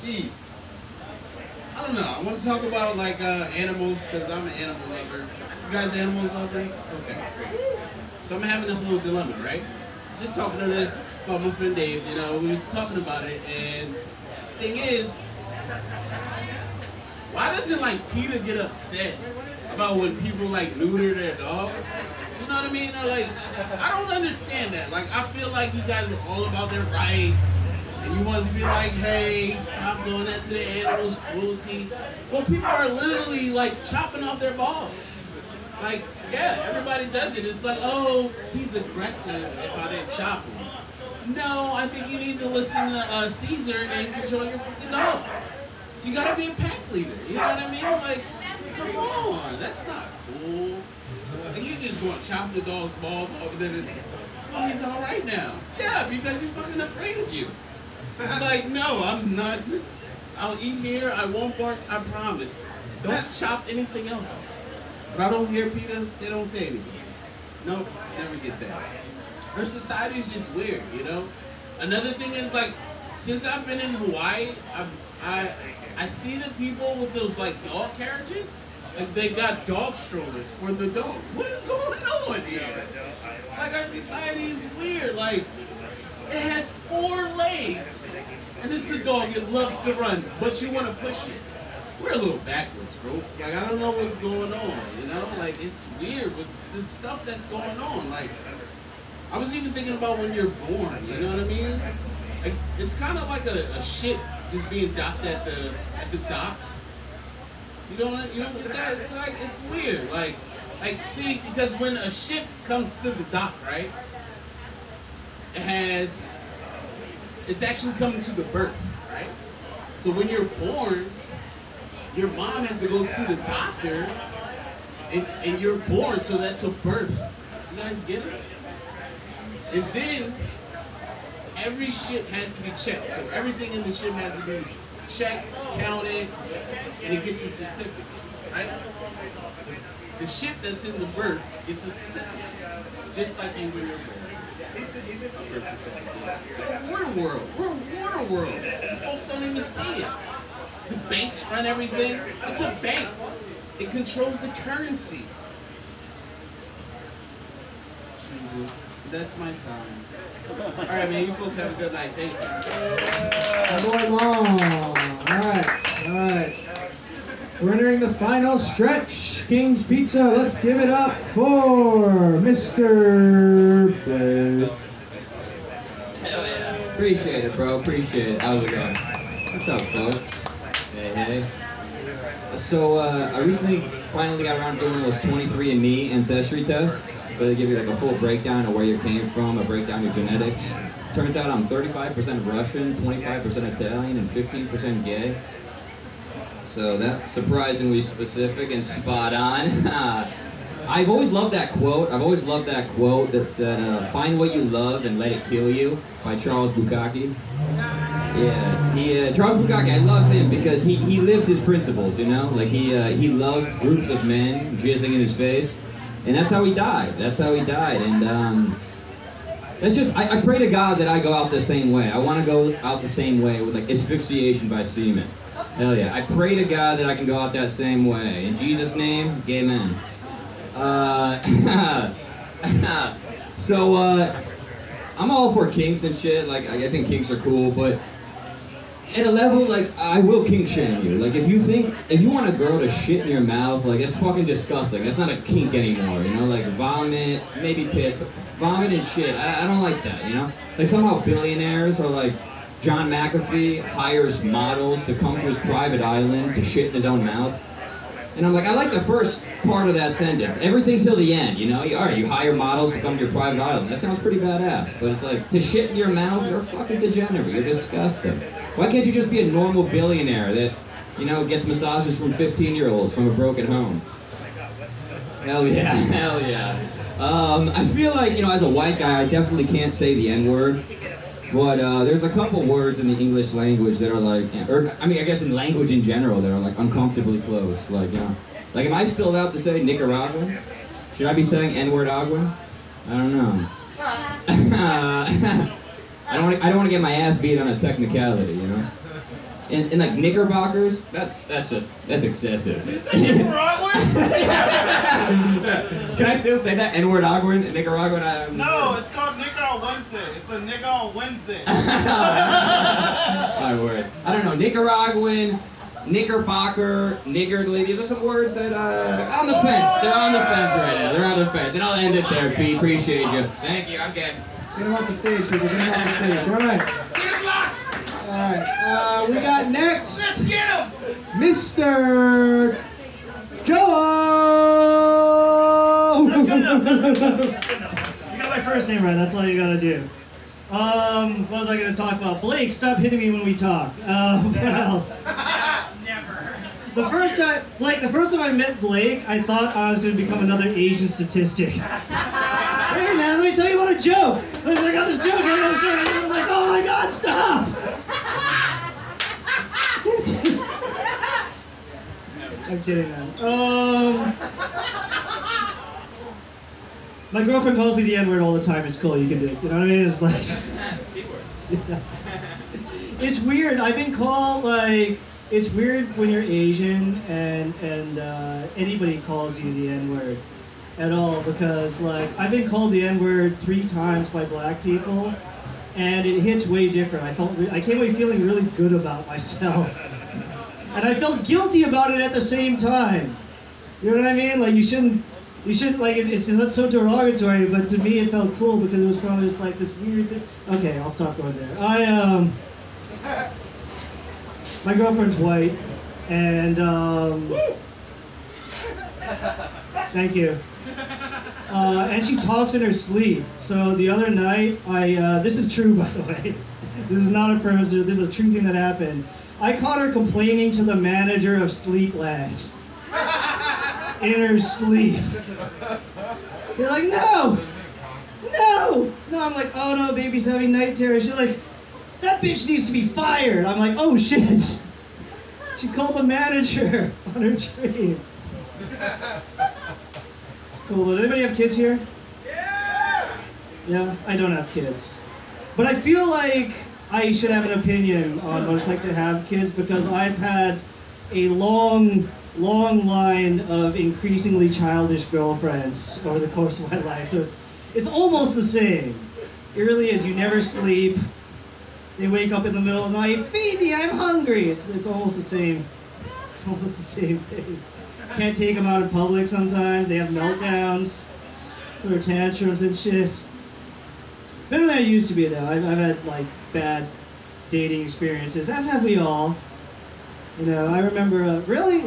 Jeez. I don't know. I want to talk about like animals because I'm an animal lover. You guys animal lovers? Okay, great. So I'm having this little dilemma, right? Just talking to this about my friend Dave. You know, we was talking about it, and the thing is, why doesn't like PETA get upset about when people like neuter their dogs? You know what I mean? Or like, I don't understand that. Like, I feel like you guys were all about their rights, and you want to be like, hey, stop doing that to the animals, cruelty. Well, people are literally like chopping off their balls. Like, yeah, everybody does it. It's like, oh, he's aggressive if I didn't chop him. No, I think you need to listen to Caesar and control your fucking dog. You gotta be a pack leader. You know what I mean? Like, come on, that's not cool. Like, you just want to chop the dog's balls off and then it's, oh, he's all right now. Yeah, because he's fucking afraid of you. It's like, no, I'm not. I'll eat here. I won't bark. I promise. Don't chop anything else off. But I don't hear PETA. They don't say anything. Nope, never get that. Our society is just weird, you know? Another thing is, like, since I've been in Hawaii, I see the people with those, like, dog carriages. Like, they got dog strollers for the dog. What is going on here? Like, our society is weird. Like, it has 4 legs, and it's a dog. It loves to run, but you want to push it. We're a little backwards, folks. Like, I don't know what's going on, you know? Like, it's weird with the stuff that's going on. Like, I was even thinking about when you're born, you know what I mean? Like, it's kind of like a ship just being docked at the dock. You don't get that? It's like, it's weird. Like, see, because when a ship comes to the dock, right? It's actually coming to the birth, right? So when you're born, your mom has to go to the doctor, and you're born, so that's a birth. You guys get it? And then every ship has to be checked. So everything in the ship has to be checked, counted, and it gets a certificate, right? The ship that's in the birth gets a certificate, just like you when you're born. It's a water world. We're a water world. Folks don't even see it. The banks run everything. It's a bank. It controls the currency. Jesus, that's my time. All right, man. You folks have a good night. Thank you. Boy long. All right. We're entering the final stretch. King's Pizza. Let's give it up for Mr. Beth. Hell yeah. Appreciate it, bro. Appreciate it. How's it going? What's up, folks? Hey. So I recently finally got around to doing those 23andMe ancestry tests, where they give you like a full breakdown of where you came from, a breakdown of your genetics. Turns out I'm 35% Russian, 25% Italian, and 15% gay. So that's surprisingly specific and spot on. I've always loved that quote. That said, "Find what you love and let it kill you," by Charles Bukaki. Yeah, Charles Bukaki, I love him because he lived his principles, you know? Like, he loved groups of men jizzing in his face, and that's how he died. And that's just, I pray to God that I go out the same way. I want to go out the same way with, like, asphyxiation by semen. Hell yeah. I pray to God that I can go out that same way. In Jesus' name, gay men. So, I'm all for kinks and shit. Like, I think kinks are cool, but at a level, like, I will kink shame you. Like, if you want a girl to shit in your mouth, like, it's fucking disgusting. That's not a kink anymore, you know? Like, vomit, maybe piss, but vomit and shit, I don't like that, you know? Like, somehow billionaires are like, John McAfee hires models to come to his private island to shit in his own mouth. And I'm like, I like the first part of that sentence. Everything till the end, you know? All right, you hire models to come to your private island. That sounds pretty badass. But it's like, to shit in your mouth, you're a fucking degenerate. You're disgusting. Why can't you just be a normal billionaire that, you know, gets massages from 15-year-olds from a broken home? Hell yeah, hell yeah. I feel like, you know, as a white guy, I definitely can't say the N-word. But there's a couple words in the English language that are like, or I mean, I guess in language in general, that are like uncomfortably close. Like, you know, like, am I still allowed to say Nicaraguan? Should I be saying N-word agua? I don't know. I don't want to get my ass beat on a technicality, you know. in like knickerbockers, that's excessive. Can I still say that N-word Nicaraguan? No, it's called Nigger on Wednesday. It's a nigga on Wednesday. My word. I don't know, Nicaraguan, knickerbocker, niggardly. These are some words that on the fence. They're on the fence right now. They're on the fence. And I'll end it there, Pete. Appreciate you. Thank you. I'm good. Get him off the stage, people. Get him off the stage. All right. All right. We got next. Let's get him! Mr. Joe. That's good enough. That's good enough. You got my first name right. That's all you gotta do. What was I gonna talk about? Blake, stop hitting me when we talk. What else? Never. The first time I met Blake, I thought I was gonna become another Asian statistic. Hey man, let me tell you about a joke. I got this joke, I got this joke. And I was like, oh my god, stop! I'm kidding, man. My girlfriend calls me the N-word all the time. It's cool, you can do it. You know what I mean? It's like... It's weird. I've been called, like... It's weird when you're Asian and anybody calls you the N-word at all, because, like, I've been called the N-word 3 times by black people, and it hits way different. I came away feeling really good about myself. And I felt guilty about it at the same time. You know what I mean? Like, you shouldn't, like, it's not so derogatory, but to me it felt cool because it was from just like this weird thing. Okay, I'll stop going there. My girlfriend's white, and, thank you. And she talks in her sleep. So the other night, this is true, by the way. This is not a premise, this is a true thing that happened. I caught her complaining to the manager of Sleepland in her sleep. You're like, no! No! No, I'm like, oh no, baby's having night terrors. She's like, that bitch needs to be fired. I'm like, oh shit. She called the manager on her dream. It's cool. Does anybody have kids here? Yeah! Yeah, I don't have kids. But I feel like I should have an opinion on what it's like to have kids because I've had a long line of increasingly childish girlfriends over the course of my life. So it's almost the same. It really is. You never sleep. They wake up in the middle of the night, feed me, I'm hungry. It's almost the same. It's almost the same thing. Can't take them out in public sometimes. They have meltdowns, throw tantrums and shit. It's better than it used to be though. I've had like bad dating experiences, as have we all. You know, I remember, really?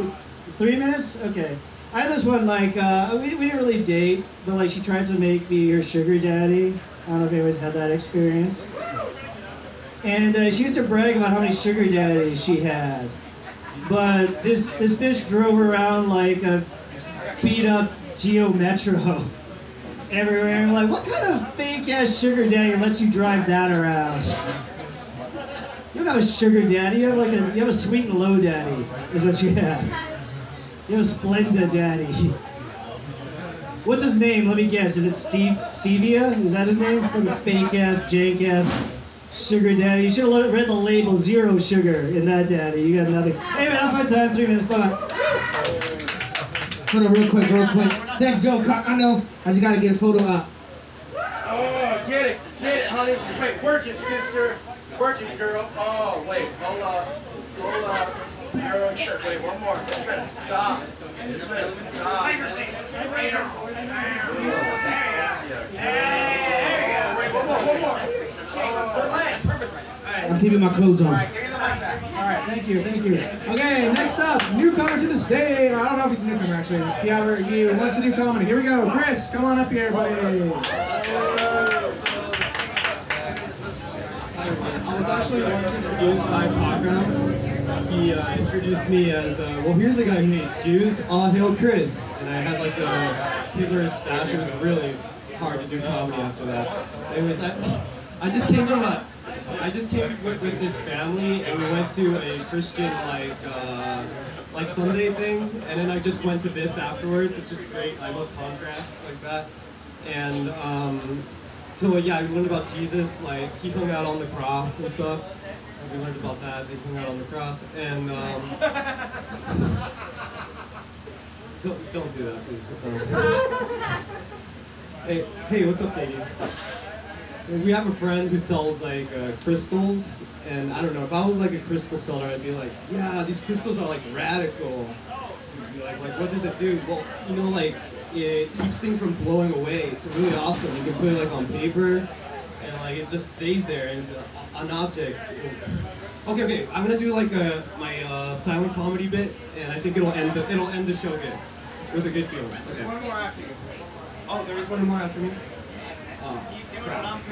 3 minutes? Okay. I had this one, like, we didn't really date, but like she tried to make me her sugar daddy. I don't know if anybody's had that experience. And she used to brag about how many sugar daddies she had. But this bitch drove around like a beat up Geo Metro everywhere. And like, what kind of fake ass sugar daddy lets you drive that around? You don't have a sugar daddy, you have a sweet and low daddy, is what you have. You have a Splenda daddy. What's his name? Let me guess. Is it Stevia? Is that his name? What a fake ass, jank ass sugar daddy. You should have read the label, 0 sugar in that daddy. You got nothing. Anyway, that's my time. 3 minutes. Bye. Hold on, real quick. Thanks, Joe. I know. I just gotta get a photo up. Oh, get it, honey. Wait, work it, sister. Work it, girl. Oh, wait, hold up. Girl, wait, one more. You better stop. You better stop. Wait, one more. I'm keeping my clothes on. Alright, thank you. Okay, next up, newcomer to the stage. I don't know if he's a newcomer actually. He wants to do comedy. Here we go. Chris, come on up here, buddy. I was actually once introduced by Paco. He introduced me as, well, here's a guy who hates Jews. All hail Cris. And I had like the Hitler's stash. It was really hard to do comedy after that. Anyways, I just came with this family, and we went to a Christian like Sunday thing, and then I just went to this afterwards. It's just great. I love contrast like that. And so yeah, we learned about Jesus. Like he hung out on the cross and stuff. We learned about that. They hung out on the cross, and don't do that, please. Hey, what's up, Katie? We have a friend who sells like crystals, and I don't know, if I was like a crystal seller, I'd be like, yeah, these crystals are like radical. Be like, what does it do? Well, you know, like it keeps things from blowing away. It's really awesome. You can put it like on paper, and like it just stays there, and it's an object. Okay, I'm gonna do like my silent comedy bit, and I think it'll end the show good with a good feeling. Okay. One more after you. Oh, there is one more after me.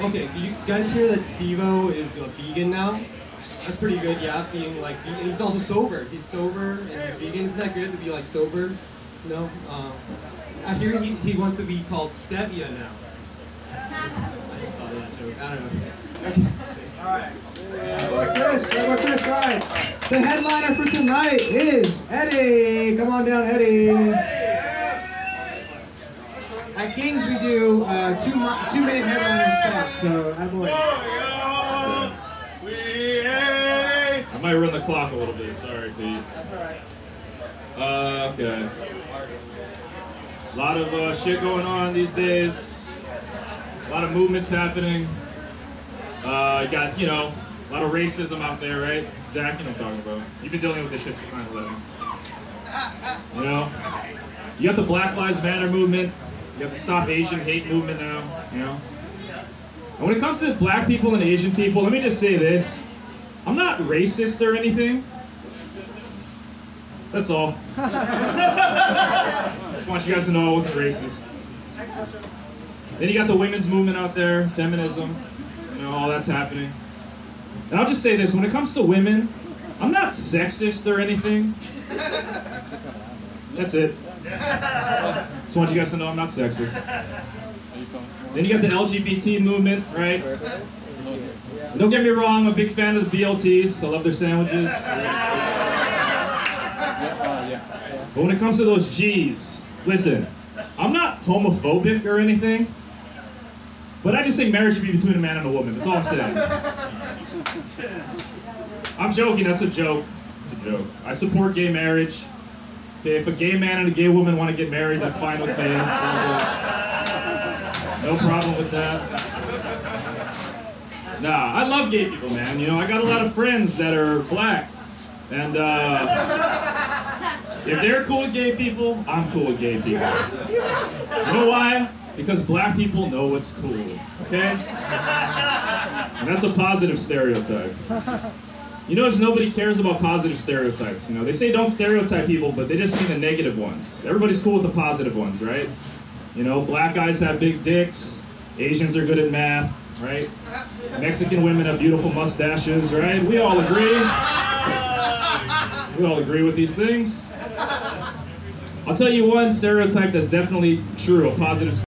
Okay, do you guys hear that Steve-O is a vegan now? That's pretty good, yeah, being like vegan. He's also sober. He's sober and he's vegan. Isn't that good to be like sober? No? I hear he wants to be called Stevia now. I just thought of that joke. I don't know. Okay. Alright. Chris, alright. The headliner for tonight is Eddie. Come on down, Eddie. At Kings, we do 2-minute headliner spots, so attaboy. I might run the clock a little bit, sorry, Pete. That's alright. Okay. A lot of shit going on these days. A lot of movements happening. You got, you know, a lot of racism out there, right? Zach, you know what I'm talking about. You've been dealing with this shit since 9/11. You know? You got the Black Lives Matter movement. You have the Stop Asian Hate movement now, you know? And when it comes to black people and Asian people, let me just say this. I'm not racist or anything. That's all. Just want you guys to know I wasn't racist. Then you got the women's movement out there, feminism, you know, all that's happening. And I'll just say this, when it comes to women, I'm not sexist or anything. That's it. Just want you guys to know I'm not sexist. Then you got the LGBT movement, right? Don't get me wrong, I'm a big fan of the BLTs. I love their sandwiches. But when it comes to those G's, listen, I'm not homophobic or anything, but I just think marriage should be between a man and a woman. That's all I'm saying. I'm joking, that's a joke. It's a joke. I support gay marriage. Okay, if a gay man and a gay woman want to get married, that's fine with me. No problem with that. Nah, I love gay people, man. You know, I got a lot of friends that are black. And if they're cool with gay people, I'm cool with gay people. You know why? Because black people know what's cool, okay? And that's a positive stereotype. You notice nobody cares about positive stereotypes, you know? They say don't stereotype people, but they just mean the negative ones. Everybody's cool with the positive ones, right? You know, black guys have big dicks, Asians are good at math, right? Mexican women have beautiful mustaches, right? We all agree. We all agree with these things. I'll tell you one stereotype that's definitely true, a positive